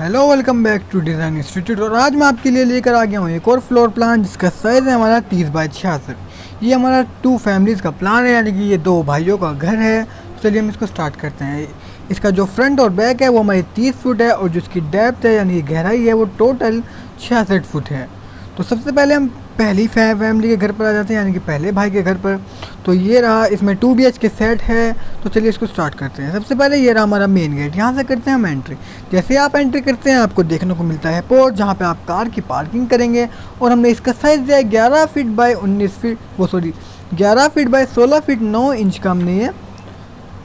Hello, welcome back to design institute. और आज मैं आपके लिए लेकर आ गया हूँ एक और फ्लोर प्लान जिसका साइज़ है हमारा 30 बाई 66। ये हमारा 2 फैमिलीज़ का प्लान है, यानी कि ये 2 भाइयों का घर है। तो चलिए हम इसको स्टार्ट करते हैं। इसका जो फ्रंट और बैक है वो हमारी 30 फुट है और जो इसकी डेप्थ है यानी कि गहराई है वो टोटल 66 फुट है। तो सबसे पहले हम पहली फैमिली के घर पर आ जाते हैं, यानी कि पहले भाई के घर पर। तो ये रहा, इसमें 2 BHK सेट है। तो चलिए इसको स्टार्ट करते हैं। सबसे पहले ये रहा हमारा मेन गेट, यहाँ से करते हैं हम एंट्री। जैसे आप एंट्री करते हैं आपको देखने को मिलता है पोर्च, जहाँ पे आप कार की पार्किंग करेंगे। और हमने इसका साइज़ दिया है 11 feet by 19 feet, 11 feet by 16 feet 9 inch का हमने ये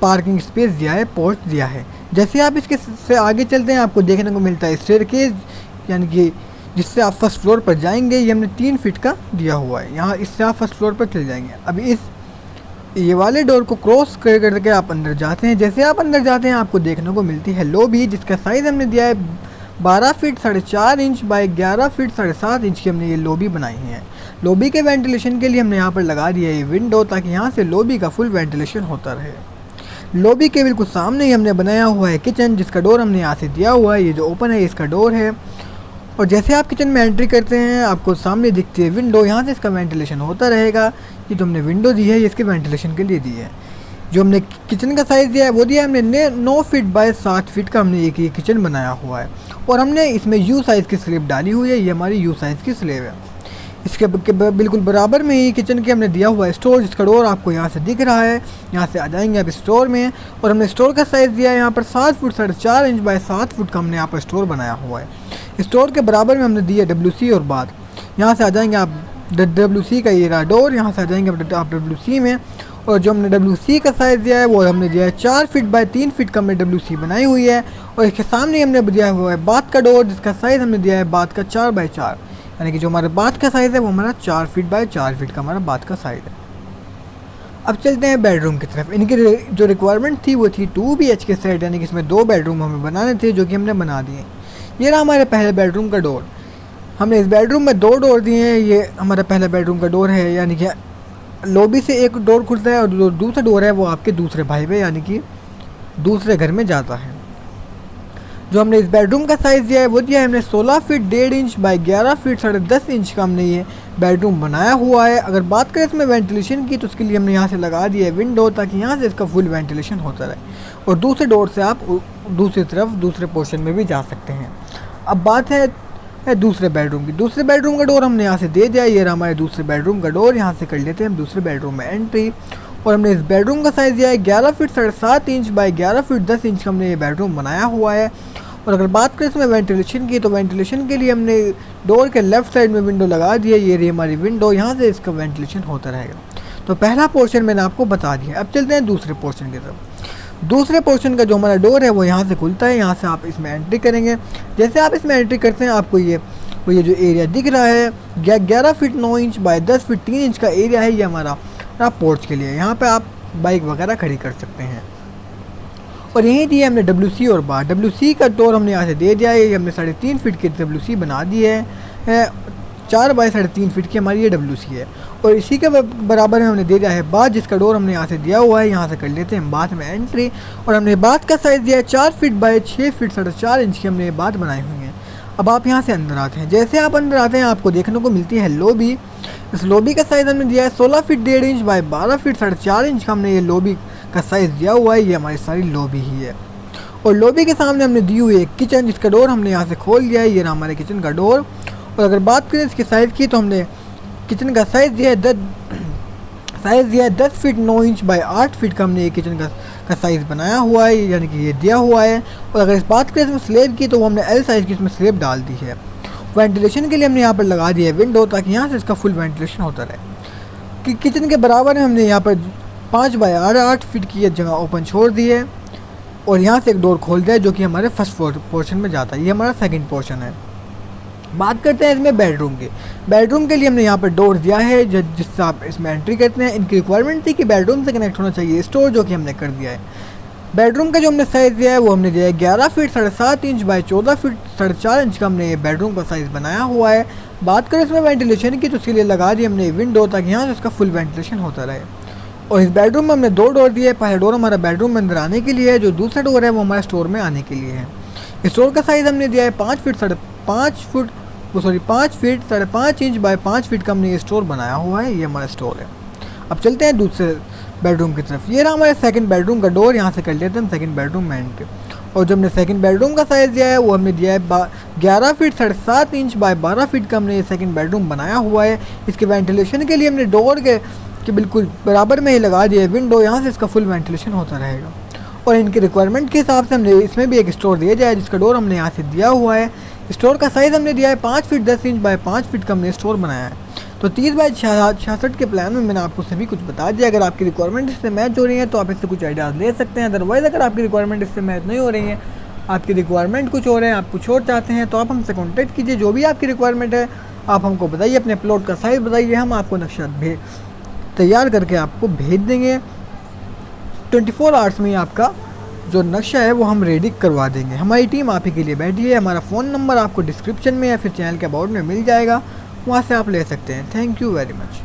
पार्किंग स्पेस दिया है, पोर्च दिया है। जैसे आप इसके से आगे चलते हैं आपको देखने को मिलता है स्टेयरकेस, यानी कि जिससे आप फर्स्ट फ्लोर पर जाएंगे। ये हमने 3 फीट का दिया हुआ है, यहाँ इससे आप फर्स्ट फ्लोर पर चले जाएंगे। अब ये वाले डोर को क्रॉस करके आप अंदर जाते हैं। जैसे आप अंदर जाते हैं आपको देखने को मिलती है लॉबी, जिसका साइज़ हमने दिया है 12 feet 4.5 inch by 11 feet 7.5 inch की हमने ये लॉबी बनाई है। लॉबी के वेंटिलेशन के लिए हमने यहाँ पर लगा दिया है ये विंडो, ताकि यहाँ से लॉबी का फुल वेंटिलेशन होता रहे। लॉबी के बिल्कुल सामने ही हमने बनाया हुआ है किचन, जिसका डोर हमने यहाँ से दिया हुआ है। ये जो ओपन है इसका डोर है। और जैसे आप किचन में एंट्री करते हैं आपको सामने दिखती है विंडो, यहाँ से इसका वेंटिलेशन होता रहेगा। ये जो हमने विंडो दी है ये इसके वेंटिलेशन के लिए दी है। जो हमने किचन का साइज़ दिया है वो दिया है हमने 9 फीट बाय 7 फीट का हमने एक ये किचन बनाया हुआ है। और हमने इसमें यू साइज़ की स्लेब डाली हुई है, ये हमारी यू साइज़ की स्लेब है। इसके बिल्कुल बराबर में ही किचन के हमने दिया हुआ है स्टोर, जिसका डोर आपको यहाँ से दिख रहा है। यहाँ से आ जाएंगे अब स्टोर में। और हमने स्टोर का साइज़ दिया है यहाँ पर 7 फुट 4.5 इंच बाय 7 फुट का हमने यहाँ पर स्टोर बनाया हुआ है। स्टोर के बराबर में हमने दिया WC और बाथ। यहाँ से आ जाएंगे आप WC का ये रहा डोर, यहाँ से आ जाएंगे आप WC में। और जो हमने WC का साइज़ दिया है वो हमने दिया है 4 फीट बाय 3 फीट का हमने WC बनाई हुई है। और इसके सामने हमने दिया हुआ है बाथ का डोर, जिसका साइज़ हमने दिया है बाथ का 4 बाई 4, यानी कि जो हमारा बाथ का साइज़ है वो हमारा 4 फीट बाय 4 फीट का हमारा बाथ का साइज़ है। अब चलते हैं बेडरूम की तरफ। इनकी जो रिक्वायरमेंट थी वो थी 2 BHK सेट, यानी कि इसमें 2 बेडरूम हमें बनाने थे, जो कि हमने बना दिए। ये रहा हमारे पहले बेडरूम का डोर। हमने इस बेडरूम में 2 डोर दिए हैं। ये हमारा पहला बेडरूम का डोर है, यानी कि लॉबी से एक डोर खुलता है और जो दूसरा डोर है वो आपके दूसरे भाई पे, यानी कि दूसरे घर में जाता है। जो हमने इस बेडरूम का साइज़ दिया है वो दिया है हमने 16 feet 1.5 inch by 11 feet 10.5 inch का हमने ये बेडरूम बनाया हुआ है। अगर बात करें इसमें वेंटिलेशन की तो उसके लिए हमने यहाँ से लगा दिया है विंडो, ताकि यहाँ से इसका फुल वेंटिलेशन होता रहे। और दूसरे डोर से आप दूसरी तरफ दूसरे पोर्शन में भी जा सकते हैं। अब बात है दूसरे बेडरूम की। दूसरे बेडरूम का डोर हमने यहाँ से दे दिया। ये रहा हमारे दूसरे बेडरूम का डोर, यहाँ से कर लेते हैं हम दूसरे बेडरूम में एंट्री। और हमने इस बेडरूम का साइज़ दिया है 11 feet 7.5 inch by 11 feet 10 inch का हमने ये बेडरूम बनाया हुआ है। और अगर बात करें इसमें वेंटिलेशन की तो वेंटिलेशन के लिए हमने डोर के लेफ़्ट साइड में विंडो लगा दी है। ये रही हमारी विंडो, यहाँ से इसका वेंटिलेशन होता रहेगा। तो पहला पोर्शन मैंने आपको बता दिया। अब चलते हैं दूसरे पोर्शन की तरफ। दूसरे पोर्शन का जो हमारा डोर है वो यहाँ से खुलता है। यहाँ से आप इसमें एंट्री करेंगे। जैसे आप इसमें एंट्री करते हैं आपको ये जो एरिया दिख रहा है 11 feet 9 inch by 10 feet 3 inch का एरिया है। ये हमारा पोर्च के लिए, यहाँ पे आप बाइक वगैरह खड़ी कर सकते हैं। और यही दिया हमने WC और बार। WC का डोर हमने यहाँ से दे दिया है। ये हमने 3.5 फीट की WC बना दी है। 4 बाई 3.5 फीट की हमारी ये WC है। और इसी के बराबर में हमने दे दिया है बाथ, जिसका डोर हमने यहाँ से दिया हुआ है। यहाँ से कर लेते हैं हम बाथ में एंट्री। और हमने बाथ का साइज़ दिया है 4 फीट बाई 6 फीट 4.5 इंच की हमने ये बाथ बनाई हुई है। अब आप यहाँ से अंदर आते हैं। जैसे आप अंदर आते हैं आपको देखने को मिलती है लॉबी। इस लॉबी का साइज़ हमने दिया है 16 feet 1.5 inch by 12 feet 4.5 inch का हमने ये लॉबी का साइज़ दिया हुआ है। ये हमारी सारी लॉबी ही है। और लॉबी के सामने हमने दी हुई है किचन, जिसका डोर हमने यहाँ से खोल दिया है। ये रहा हमारे किचन का डोर। और अगर बात करें इसके साइज़ की तो हमने किचन का साइज़ दिया है 10 फीट 9 इंच बाई 8 फीट का हमने ये किचन का साइज़ बनाया हुआ है, यानी कि ये दिया हुआ है। और अगर इस बात करें इसमें स्लेब की तो वो हमने L साइज़ की इसमें स्लेब डाल दी है। वेंटिलेशन के लिए हमने यहाँ पर लगा दिया है विंडो, ताकि यहाँ से इसका फुल वेंटिलेशन होता रहे। किचन के बराबर में हमने यहाँ पर 5 बाई 8 फीट की ये जगह ओपन छोड़ दी है। और यहाँ से एक डोर खोल दिया है जो कि हमारे फर्स्ट पोर्शन में जाता है। ये हमारा सेकंड पोर्शन है। बात करते हैं इसमें बेडरूम की। बेडरूम के लिए हमने यहाँ पर डोर दिया है जिससे आप इसमें एंट्री करते हैं। इनकी रिक्वायरमेंट थी कि बेडरूम से कनेक्ट होना चाहिए स्टोर, जो कि हमने कर दिया है। बेडरूम का जो हमने साइज़ दिया है वो हमने दिया है 11 feet 7.5 inch by 14 feet 4.5 inch का हमने ये बेडरूम का साइज़ बनाया हुआ है। बात करें इसमें वेंटिलेशन की तो उसके लिए लगा दी हमने विंडो, ताकि यहाँ से उसका फुल वेंटिलेशन होता रहे। और इस बेडरूम में हमने 2 डोर दिए। पहला डोर हमारा बेडरूम में अंदर आने के लिए है, जो दूसरा डोर है वो हमारे स्टोर में आने के लिए है। स्टोर का साइज़ हमने दिया है 5 फीट 5.5 इंच बाय 5 फीट का हमने ये स्टोर बनाया हुआ है। ये हमारा स्टोर है। अब चलते हैं दूसरे बेडरूम की तरफ। ये रहा हमारे सेकंड बेडरूम का डोर। यहाँ से कर लेते हैं हम सेकंड बेडरूम में एंट्री। और जो हमने सेकंड बेडरूम का साइज़ दिया है वो हमने दिया है 11 फीट 7.5 इंच बाय 12 फीट का हमने ये सेकंड बेडरूम बनाया हुआ है। इसके वेंटिलेशन के लिए हमने डोर के बिल्कुल बराबर में ही लगा दिया है विंडो, यहाँ से इसका फुल वेंटिलेशन होता रहेगा। और इनकी रिक्वायरमेंट के हिसाब से हमने इसमें भी एक स्टोर दिया जाए, जिसका डोर हमने यहाँ से दिया हुआ है। स्टोर का साइज़ हमने दिया है 5 फीट 10 इंच बाय 5 फीट का हमने स्टोर बनाया है। तो 30 बाय 66 के प्लान में मैंने आपको सभी कुछ बता दिया। अगर आपकी रिक्वायरमेंट इससे मैच हो रही है तो आप इससे कुछ आइडियाज़ ले सकते हैं। अदरवाइज़ अगर आपकी रिक्वायरमेंट इससे मैच नहीं हो रही है, आपकी रिक्वायरमेंट कुछ और है, आप कुछ और चाहते हैं, तो आप हमसे कॉन्टैक्ट कीजिए। जो भी आपकी रिक्वायरमेंट है आप हमको बताइए, अपने प्लॉट का साइज़ बताइए, हम आपको नक्शा तैयार करके आपको भेज देंगे। 24 आवर्स में आपका जो नक्शा है वो हम रेडी करवा देंगे। हमारी टीम आप ही के लिए बैठी है। हमारा फ़ोन नंबर आपको डिस्क्रिप्शन में या फिर चैनल के अबाउट में मिल जाएगा, वहाँ से आप ले सकते हैं। Thank you very much.